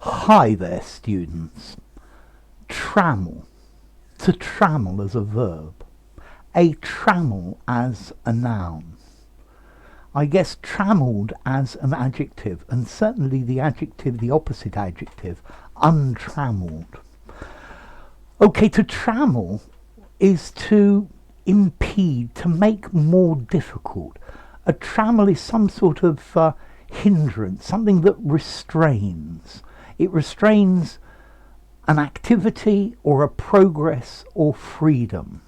Hi there, students. Trammel. To trammel as a verb. A trammel as a noun. I guess trammelled as an adjective, and certainly the adjective, the opposite adjective, untrammeled. Okay, to trammel is to impede, to make more difficult. A trammel is some sort of hindrance, something that restrains. It restrains an activity or a progress or freedom.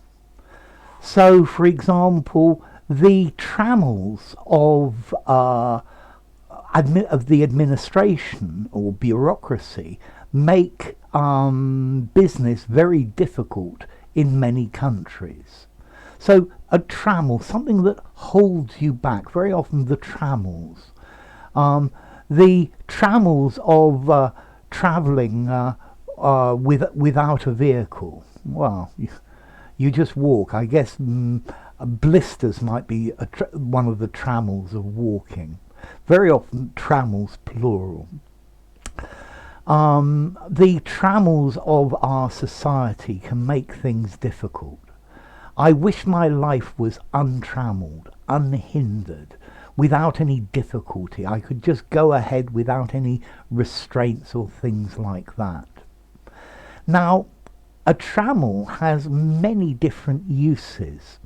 So, for example, the trammels of the administration or bureaucracy make business very difficult in many countries. So a trammel, something that holds you back, very often the trammels. The trammels of travelling without a vehicle. Well, you just walk. I guess blisters might be one of the trammels of walking. Very often trammels plural. The trammels of our society can make things difficult. I wish my life was untrammelled, unhindered, without any difficulty. I could just go ahead without any restraints or things like that. Now, a trammel has many different uses.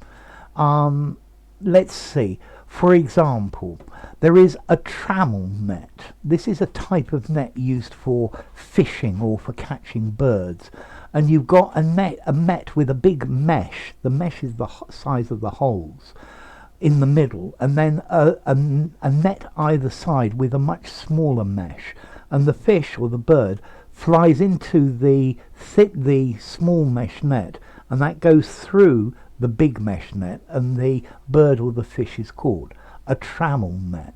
Let's see. For example, there is a trammel net. This is a type of net used for fishing or for catching birds. And you've got a net with a big mesh. The mesh is the size of the holes in the middle, and then a net either side with a much smaller mesh. And the fish or the bird flies into the small mesh net, and that goes through the big mesh net, and the bird or the fish is caught. A trammel net.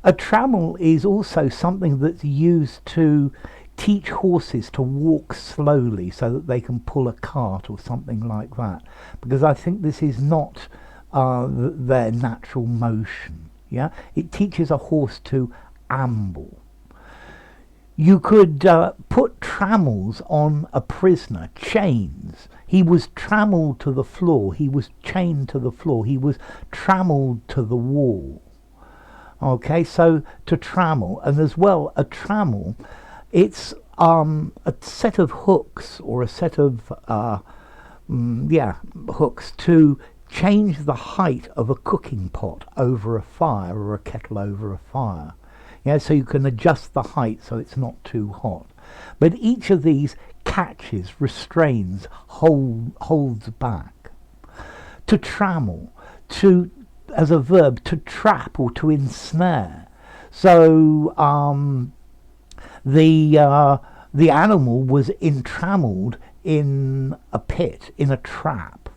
A trammel is also something that's used to teach horses to walk slowly so that they can pull a cart or something like that, because I think this is not their natural motion. Yeah, it teaches a horse to amble. You could put trammels on a prisoner, chains. He was trammelled to the floor. He was chained to the floor. He was trammelled to the wall. Okay, so to trammel, and as well a trammel, it's a set of hooks or a set of hooks to change the height of a cooking pot over a fire or a kettle over a fire. Yeah, so you can adjust the height so it's not too hot. But each of these catches, restrains, holds back. To trammel, as a verb, to trap or to ensnare. So the animal was entrammelled in a pit, in a trap.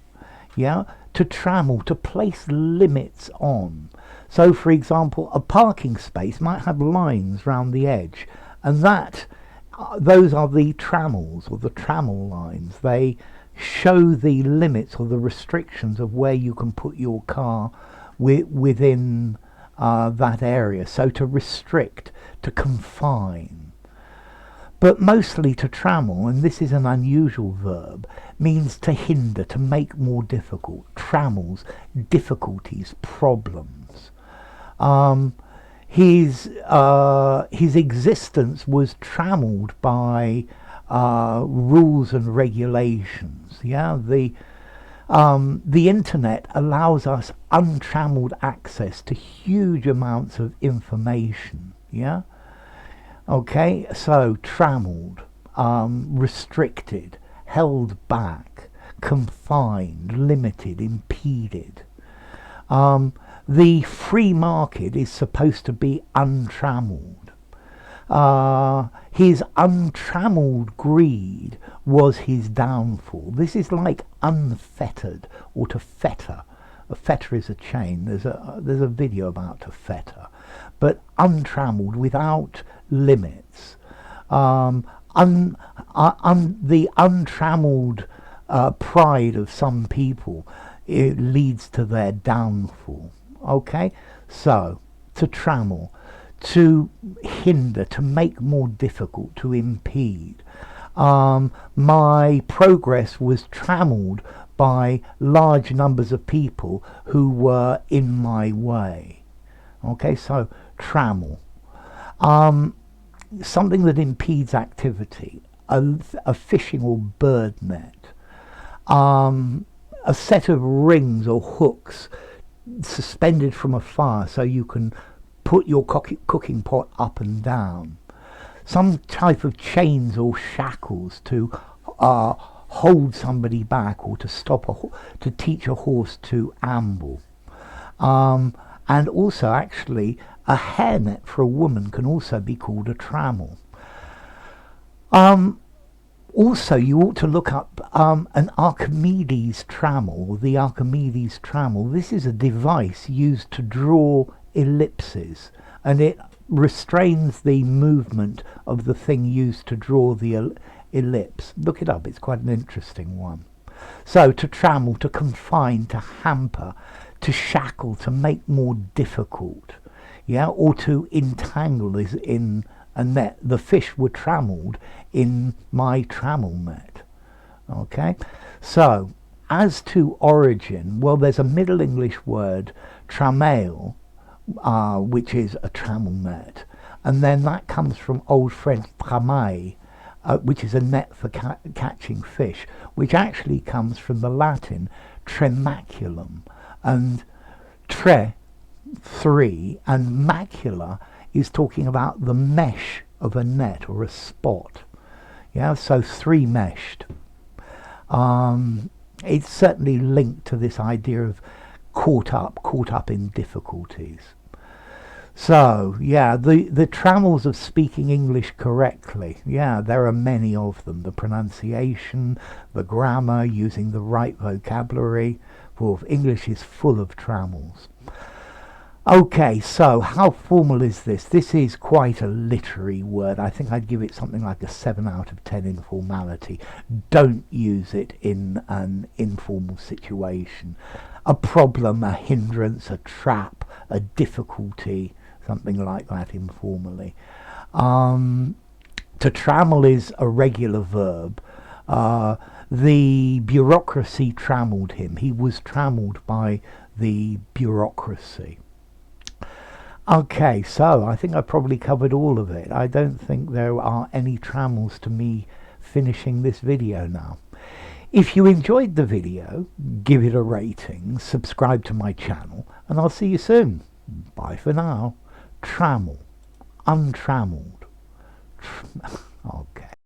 Yeah, to trammel, to place limits on. So, for example, a parking space might have lines round the edge, and those are the trammels or the trammel lines. They show the limits or the restrictions of where you can put your car within that area. So to restrict, to confine. But mostly to trammel, and this is an unusual verb, means to hinder, to make more difficult. Trammels, difficulties, problems. His existence was trammelled by rules and regulations. Yeah, the internet allows us untrammeled access to huge amounts of information. Yeah. Okay, so trammelled, restricted, held back, confined, limited, impeded. The free market is supposed to be untrammeled. His untrammeled greed was his downfall. This is like unfettered or to fetter. A fetter is a chain. There's a video about to fetter, but untrammeled, without limits. The untrammeled pride of some people, it leads to their downfall. Okay, so to trammel, to hinder, to make more difficult, to impede. My progress was trammelled by large numbers of people who were in my way. Okay, so trammel. Something that impedes activity, a fishing or bird net, a set of rings or hooks suspended from a fire so you can put your cooking pot up and down, some type of chains or shackles to hold somebody back, or to stop to teach a horse to amble. And also, actually, a hairnet for a woman can also be called a trammel. Also, you ought to look up an Archimedes trammel, the Archimedes trammel. This is a device used to draw ellipses, and it restrains the movement of the thing used to draw the ellipse. Look it up, it's quite an interesting one. So, to trammel, to confine, to hamper, to shackle, to make more difficult, yeah, or to entangle is in a net. The fish were trammelled in my trammel net. Okay, so as to origin, well, there's a Middle English word, trammel, which is a trammel net, and then that comes from Old French tramai, which is a net for catching fish, which actually comes from the Latin tremaculum, and tre, three, and macula is talking about the mesh of a net or a spot. Yeah, so three meshed. It's certainly linked to this idea of caught up in difficulties. So, yeah, the trammels of speaking English correctly. Yeah, there are many of them. The pronunciation, the grammar, using the right vocabulary. For English is full of trammels. Okay, so how formal is this? This is quite a literary word. I think I'd give it something like a 7 out of 10 in formality. Don't use it in an informal situation. A problem, a hindrance, a trap, a difficulty, something like that informally. To trammel is a regular verb. The bureaucracy trammelled him. He was trammelled by the bureaucracy. Okay, so I think I probably covered all of it. I don't think there are any trammels to me finishing this video now. If you enjoyed the video, give it a rating, subscribe to my channel, and I'll see you soon. Bye for now. Trammel. Untrammeled.